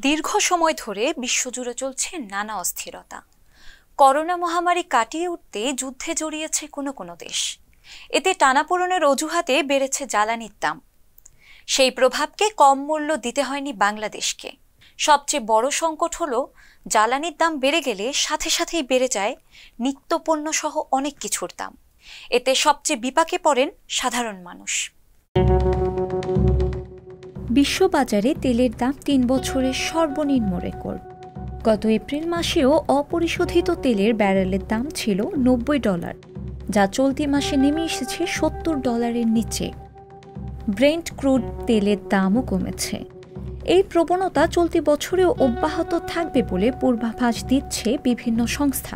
দীর্ঘ সময় ধরে বিশ্বজুড়ে চলছে নানা অস্থিরতা। করোনা মহামারী কাটিয়ে উঠতে যুদ্ধে জড়িয়েছে কোনো কোনো দেশ। এতে টানাপোড়েনের অজুহাতে বেড়েছে জ্বালানির দাম। সেই প্রভাবকে কম মূল্য দিতে হয়নি বাংলাদেশকে। সবচেয়ে বড় সংকট হলো জ্বালানির দাম বেড়ে গেলে সাথে সাথেই বেড়ে যায় নিত্যপণ্য সহ অনেক কিছুর দাম। এতে সবচেয়ে বিপাকে পড়েন সাধারণ মানুষ। বিশ্ববাজারে তেলের দাম ৩ বছরের সর্বনিম্ন রেকর্ড। গত এপ্রিল মাসেও অপরিশোধিত তেলের ব্যারেলের দাম ছিল $90, যা চলতি মাসে নেমে এসেছে $70 নিচে। ব্রেন্ট ক্রুড তেলের দামও কমেছে। এই প্রবণতা চলতি বছরেও অব্যাহত থাকবে বলে পূর্বাভাস দিচ্ছে বিভিন্ন সংস্থা।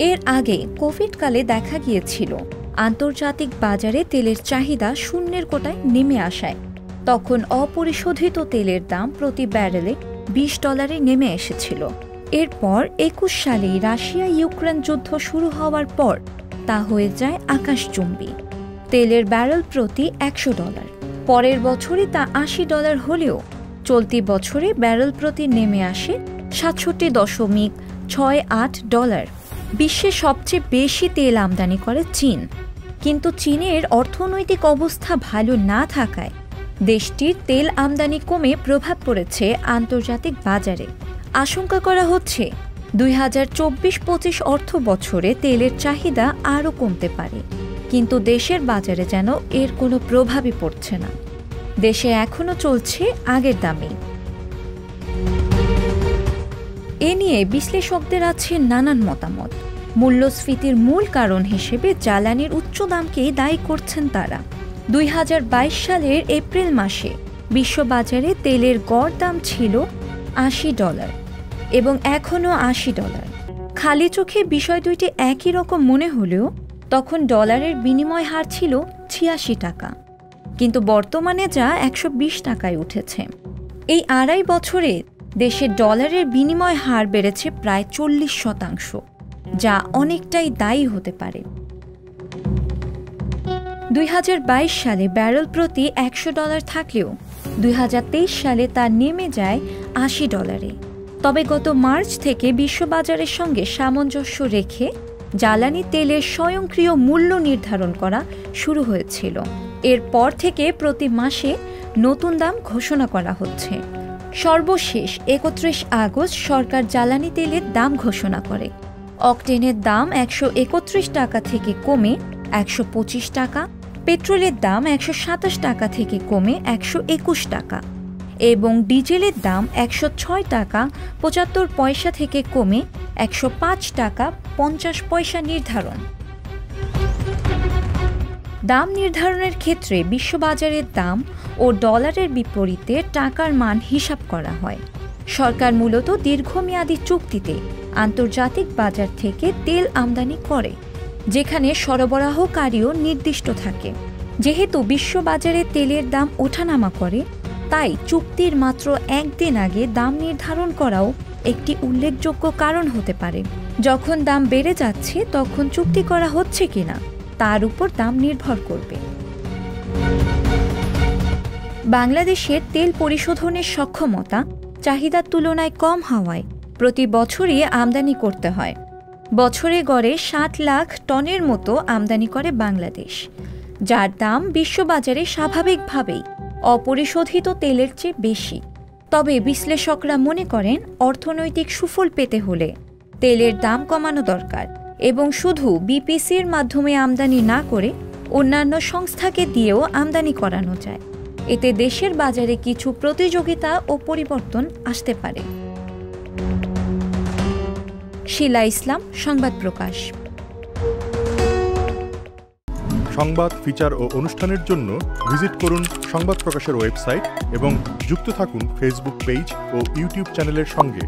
এর আগে কোভিডকালে দেখা গিয়েছিল আন্তর্জাতিক বাজারে তেলের চাহিদা শূন্যের কোটায় নেমে আসায় তখন অপরিশোধিত তেলের দাম প্রতি ব্যারেলে $20 নেমে এসেছিল। এরপর ২১ সালেই রাশিয়া ইউক্রেন যুদ্ধ শুরু হওয়ার পর তা হয়ে যায় আকাশচুম্বী। তেলের ব্যারেল প্রতি $100। পরের বছরই তা $80 হলেও চলতি বছরে ব্যারেল প্রতি নেমে আসে $67.68। বিশ্বে সবচেয়ে বেশি তেল আমদানি করে চীন, কিন্তু চীনের অর্থনৈতিক অবস্থা ভালো না থাকায় দেশটির তেল আমদানি কমে প্রভাব পড়েছে আন্তর্জাতিক বাজারে। আশঙ্কা করা হচ্ছে ২০২৪-২৫ অর্থ বছরে তেলের চাহিদা আরও কমতে পারে, কিন্তু দেশের বাজারে যেন এর কোনো প্রভাবই পড়ছে না। দেশে এখনও চলছে আগের দামেই। এ নিয়ে বিশ্লেষকদের আছে নানান মতামত। মূল্যস্ফীতির মূল কারণ হিসেবে জ্বালানির উচ্চ দামকেই দায়ী করছেন তারা। ২০২২ সালের এপ্রিল মাসে বিশ্ববাজারে তেলের গড় দাম ছিল $80 এবং এখনও $80। খালি চোখে বিষয় দুইটি একই রকম মনে হলেও তখন ডলারের বিনিময় হার ছিল ৮৬ টাকা, কিন্তু বর্তমানে যা ১২০ টাকায় উঠেছে। এই ২.৫ বছরে দেশের ডলারের বিনিময় হার বেড়েছে প্রায় ৪০%, যা অনেকটাই দায়ী হতে পারে। ২০২২ সালে ব্যারেল প্রতি $100 থাকলেও ২০২৩ সালে তা নেমে যায় $৮০। তবে গত মার্চ থেকে বিশ্ববাজারের সঙ্গে সামঞ্জস্য রেখে জ্বালানি তেলের স্বয়ংক্রিয় মূল্য নির্ধারণ করা শুরু হয়েছিল। এরপর থেকে প্রতি মাসে নতুন দাম ঘোষণা করা হচ্ছে। সর্বশেষ ৩১ আগস্ট সরকার জ্বালানি তেলের দাম ঘোষণা করে। অকটেনের দাম ১৩১ টাকা থেকে কমে ১২৫ টাকা, পেট্রোলের দাম ১২৭ টাকা থেকে কমে ১২১ টাকা এবং ডিজেলের দাম ১০৬ টাকা ৭৫ পয়সা থেকে কমে ১০৫ টাকা ৫০ পয়সা নির্ধারণ। দাম নির্ধারণের ক্ষেত্রে বিশ্ববাজারের দাম ও ডলারের বিপরীতে টাকার মান হিসাব করা হয়। সরকার মূলত দীর্ঘমেয়াদী চুক্তিতে আন্তর্জাতিক বাজার থেকে তেল আমদানি করে, যেখানে সরবরাহকারীও নির্দিষ্ট থাকে। যেহেতু বিশ্ববাজারে তেলের দাম ওঠানামা করে, তাই চুক্তির মাত্র একদিন আগে দাম নির্ধারণ করাও একটি উল্লেখযোগ্য কারণ হতে পারে। যখন দাম বেড়ে যাচ্ছে তখন চুক্তি করা হচ্ছে কিনা তার উপর দাম নির্ভর করবে। বাংলাদেশের তেল পরিশোধনের সক্ষমতা চাহিদার তুলনায় কম হওয়ায় প্রতি বছরই আমদানি করতে হয়। বছরে গড়ে ৬০ লাখ টনের মতো আমদানি করে বাংলাদেশ, যার দাম বিশ্ববাজারে স্বাভাবিকভাবেই অপরিশোধিত তেলের চেয়ে বেশি। তবে বিশ্লেষকরা মনে করেন অর্থনৈতিক সুফল পেতে হলে তেলের দাম কমানো দরকার এবং শুধু বিপিসির মাধ্যমে আমদানি না করে অন্যান্য সংস্থাকে দিয়েও আমদানি করানো যায়। এতে দেশের বাজারে কিছু প্রতিযোগিতা ও পরিবর্তন আসতে পারে। শিলা ইসলাম, সংবাদ প্রকাশ। সংবাদ, ফিচার ও অনুষ্ঠানের জন্য ভিজিট করুন সংবাদ প্রকাশের ওয়েবসাইট এবং যুক্ত থাকুন ফেসবুক পেজ ও ইউটিউব চ্যানেলের সঙ্গে।